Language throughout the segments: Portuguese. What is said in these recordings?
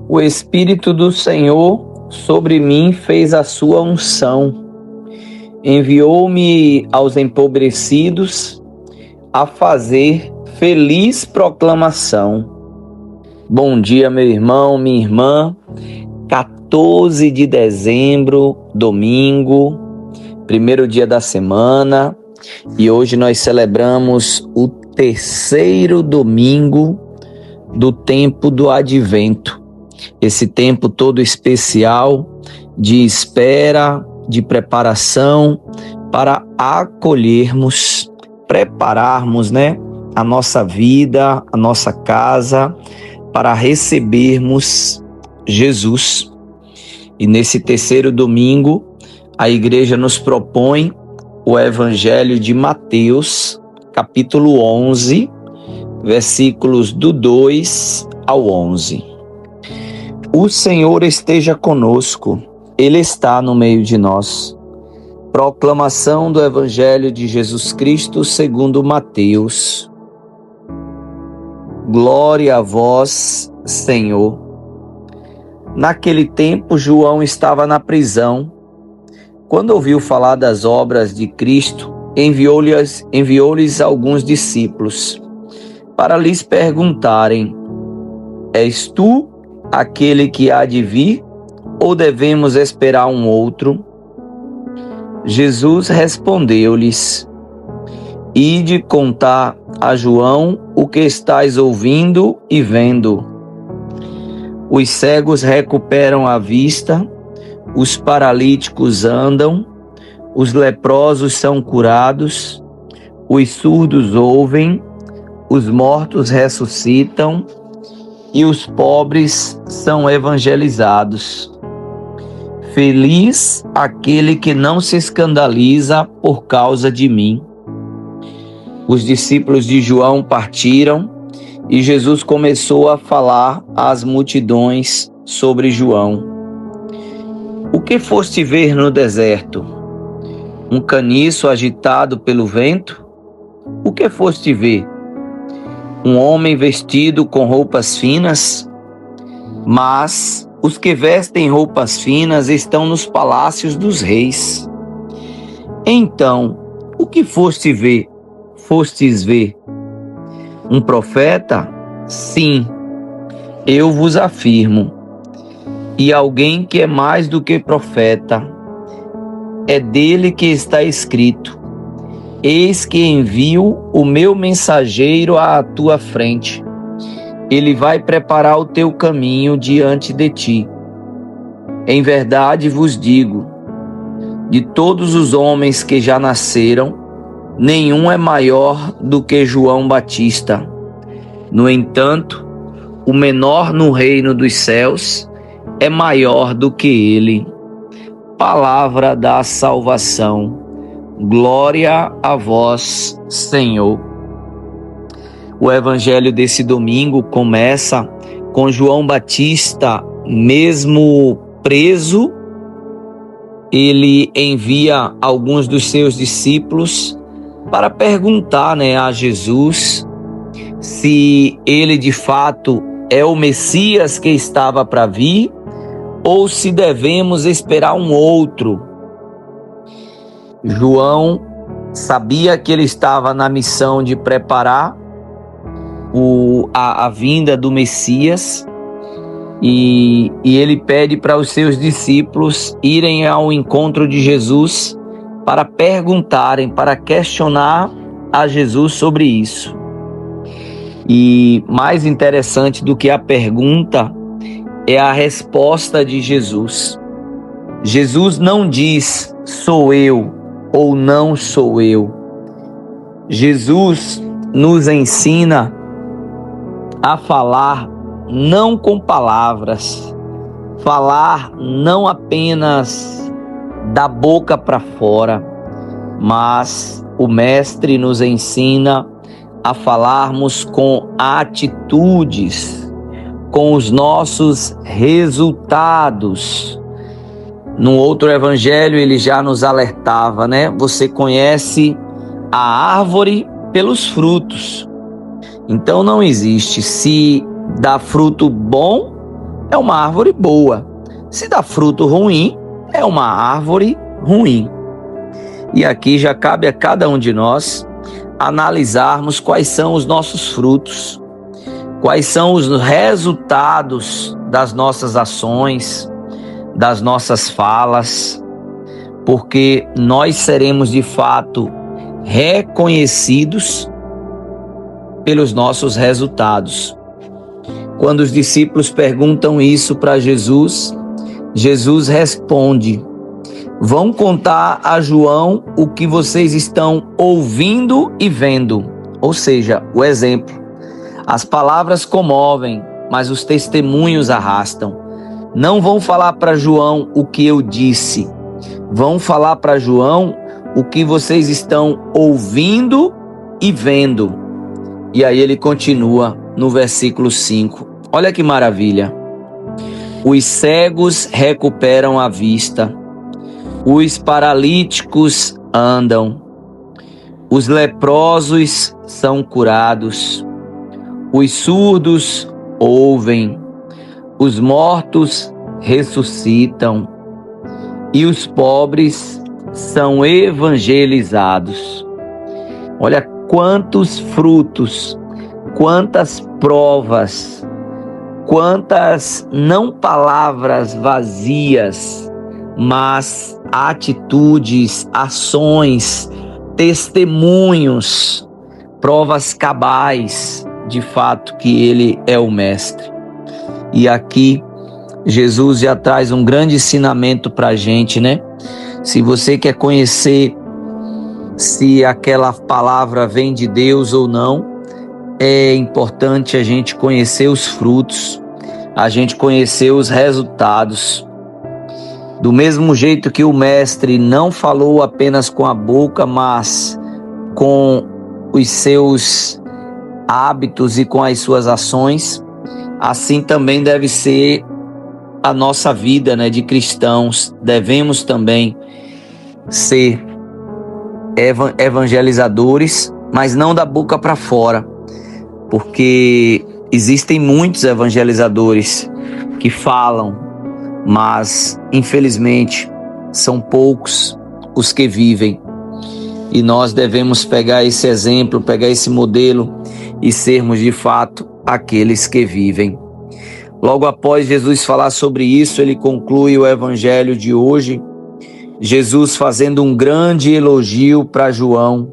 O Espírito do Senhor sobre mim fez a sua unção. Enviou-me aos empobrecidos a fazer feliz proclamação. Bom dia, meu irmão, minha irmã. 14 de dezembro, domingo, primeiro dia da semana, e hoje nós celebramos o terceiro domingo do tempo do Advento. Esse tempo todo especial de espera, de preparação para acolhermos, prepararmos, a nossa vida, a nossa casa, para recebermos Jesus. E nesse terceiro domingo, a igreja nos propõe o Evangelho de Mateus, capítulo 11, versículos do 2 ao 11. O Senhor esteja conosco, Ele está no meio de nós. Proclamação do Evangelho de Jesus Cristo segundo Mateus. Glória a vós, Senhor. Naquele tempo, João estava na prisão. Quando ouviu falar das obras de Cristo, enviou-lhes alguns discípulos, para lhes perguntarem: És tu aquele que há de vir, ou devemos esperar um outro? Jesus respondeu-lhes: Ide contar a João o que estáis ouvindo e vendo. Os cegos recuperam a vista, os paralíticos andam, os leprosos são curados, os surdos ouvem, os mortos ressuscitam e os pobres são evangelizados. Feliz aquele que não se escandaliza por causa de mim. Os discípulos de João partiram e Jesus começou a falar às multidões sobre João. O que foste ver no deserto? Um caniço agitado pelo vento? O que foste ver? Um homem vestido com roupas finas? Mas os que vestem roupas finas estão nos palácios dos reis. Então, o que fostes ver? Um profeta? Sim, eu vos afirmo. E alguém que é mais do que profeta. É dele que está escrito: Eis que envio o meu mensageiro à tua frente. Ele vai preparar o teu caminho diante de ti. Em verdade vos digo, de todos os homens que já nasceram, nenhum é maior do que João Batista. No entanto, o menor no reino dos céus é maior do que ele. Palavra da salvação. Glória a vós, Senhor. O evangelho desse domingo começa com João Batista, mesmo preso. Ele envia alguns dos seus discípulos para perguntar a Jesus se ele de fato é o Messias que estava para vir ou se devemos esperar um outro. João sabia que ele estava na missão de preparar a vinda do Messias e ele pede para os seus discípulos irem ao encontro de Jesus para perguntarem, para questionar a Jesus sobre isso. E mais interessante do que a pergunta é a resposta de Jesus. Jesus não diz sou eu ou não sou eu. Jesus nos ensina a falar não com palavras, falar não apenas da boca para fora, mas o Mestre nos ensina a falarmos com atitudes, com os nossos resultados. No outro evangelho ele já nos alertava, Você conhece a árvore pelos frutos. Então não existe se dá fruto bom, é uma árvore boa. Se dá fruto ruim, é uma árvore ruim. E aqui já cabe a cada um de nós analisarmos quais são os nossos frutos, quais são os resultados das nossas ações, das nossas falas, porque nós seremos de fato reconhecidos pelos nossos resultados. Quando os discípulos perguntam isso para Jesus, Jesus responde: vão contar a João o que vocês estão ouvindo e vendo. Ou seja, o exemplo. As palavras comovem, mas os testemunhos arrastam. Não vão falar para João o que eu disse. Vão falar para João o que vocês estão ouvindo e vendo. E aí ele continua no versículo 5. Olha que maravilha. Os cegos recuperam a vista. Os paralíticos andam. Os leprosos são curados. Os surdos ouvem. Os mortos ressuscitam. E os pobres são evangelizados. Olha quantos frutos, quantas provas, quantas não palavras vazias, mas atitudes, ações, testemunhos, provas cabais de fato que ele é o mestre. E aqui Jesus já traz um grande ensinamento para a gente, né? Se você quer conhecer se aquela palavra vem de Deus ou não, é importante a gente conhecer os frutos, a gente conhecer os resultados. Do mesmo jeito que o mestre não falou apenas com a boca, mas com os seus hábitos e com as suas ações, assim também deve ser a nossa vida, né, de cristãos. Devemos também ser evangelizadores, mas não da boca para fora, porque existem muitos evangelizadores que falam, mas infelizmente são poucos os que vivem. E nós devemos pegar esse exemplo, pegar esse modelo e sermos de fato aqueles que vivem. Logo após Jesus falar sobre isso, ele conclui o evangelho de hoje, Jesus fazendo um grande elogio para João,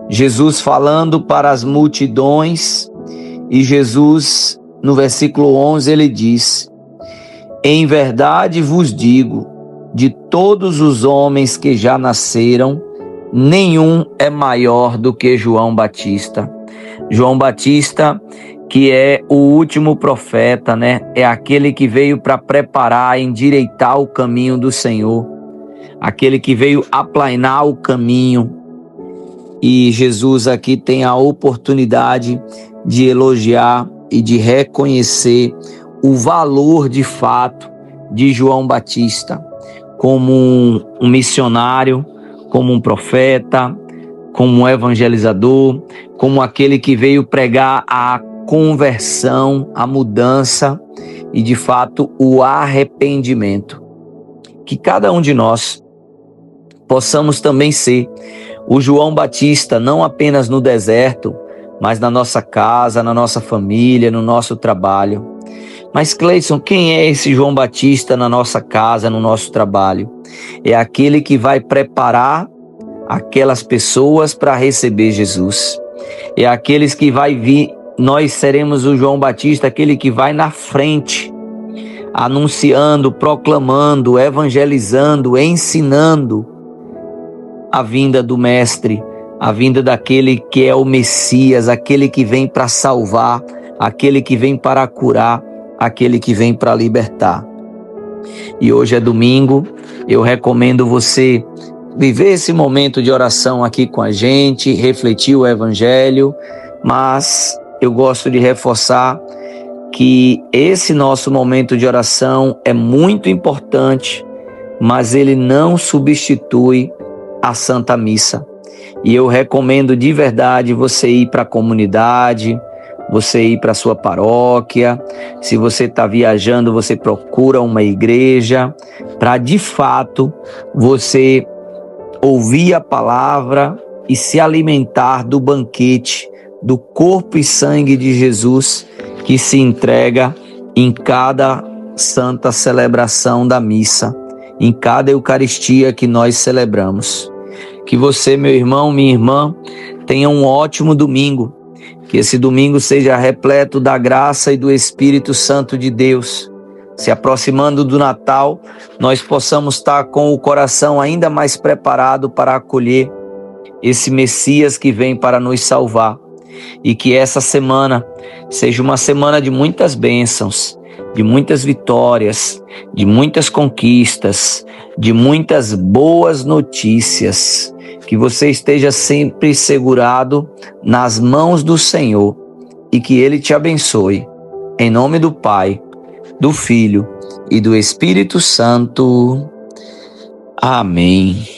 Jesus falando para as multidões, e Jesus, no versículo 11, ele diz: em verdade vos digo, de todos os homens que já nasceram, nenhum é maior do que João Batista. João Batista, que é o último profeta, né? É aquele que veio para preparar, endireitar o caminho do Senhor, aquele que veio aplainar o caminho. E Jesus aqui tem a oportunidade de elogiar e de reconhecer o valor de fato de João Batista como um missionário, como um profeta, como um evangelizador, como aquele que veio pregar a conversão, a mudança e de fato o arrependimento. Que cada um de nós possamos também ser o João Batista, não apenas no deserto, mas na nossa casa, na nossa família, no nosso trabalho. Mas Cleison, quem é esse João Batista na nossa casa, no nosso trabalho? É aquele que vai preparar aquelas pessoas para receber Jesus. É aqueles que vai vir, nós seremos o João Batista, aquele que vai na frente, anunciando, proclamando, evangelizando, ensinando a vinda do Mestre, a vinda daquele que é o Messias, aquele que vem para salvar, aquele que vem para curar, aquele que vem para libertar. E hoje é domingo, eu recomendo você viver esse momento de oração aqui com a gente, refletir o Evangelho, mas eu gosto de reforçar que esse nosso momento de oração é muito importante, mas ele não substitui a Santa Missa. E eu recomendo de verdade você ir para a comunidade, você ir para a sua paróquia. Se você está viajando, você procura uma igreja para de fato você ouvir a palavra e se alimentar do banquete, do corpo e sangue de Jesus que se entrega em cada santa celebração da missa, em cada Eucaristia que nós celebramos. Que você, meu irmão, minha irmã, tenha um ótimo domingo. Que esse domingo seja repleto da graça e do Espírito Santo de Deus. Se aproximando do Natal, nós possamos estar com o coração ainda mais preparado para acolher esse Messias que vem para nos salvar. E que essa semana seja uma semana de muitas bênçãos, de muitas vitórias, de muitas conquistas, de muitas boas notícias. Que você esteja sempre segurado nas mãos do Senhor e que Ele te abençoe. Em nome do Pai, do Filho e do Espírito Santo. Amém.